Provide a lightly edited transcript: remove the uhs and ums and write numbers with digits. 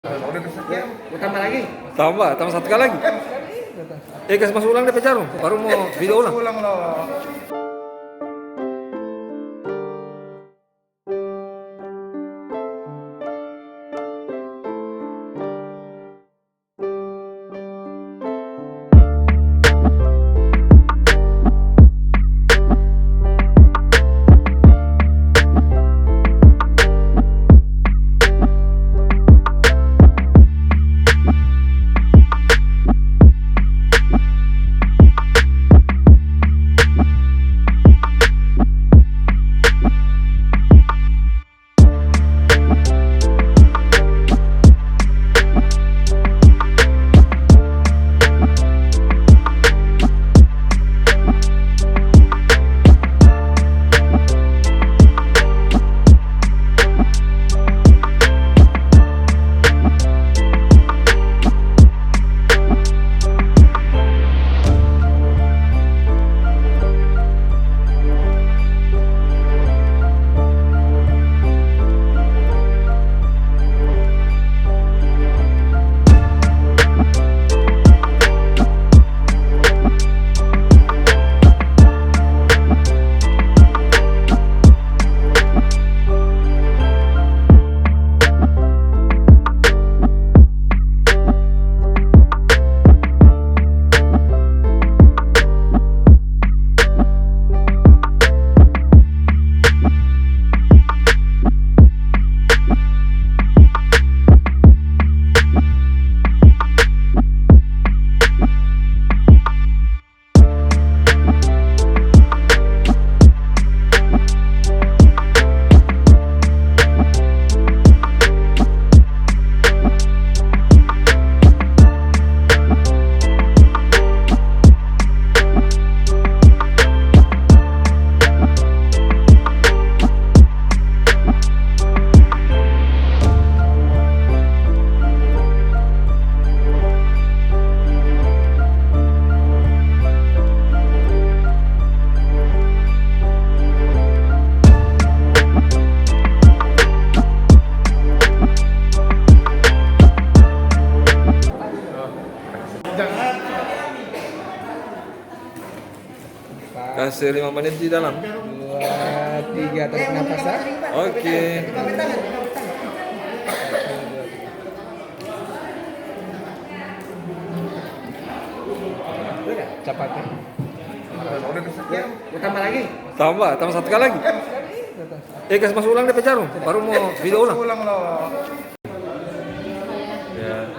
Udah kesekian, mau tambah lagi? Tambah satu kali lagi. Kasih masuk ulang deh Jarum. Baru mau video ulang. Ulang loh. Kasih 5 menit di dalam. 2, 3 tarik nafas ya. Oke. Cepatnya. Udah kesekian, mau tambah lagi? Tambah satu kali lagi. Kasih masuk ulang deh Jarum. Baru mau video ulang. Ulang loh. Ya.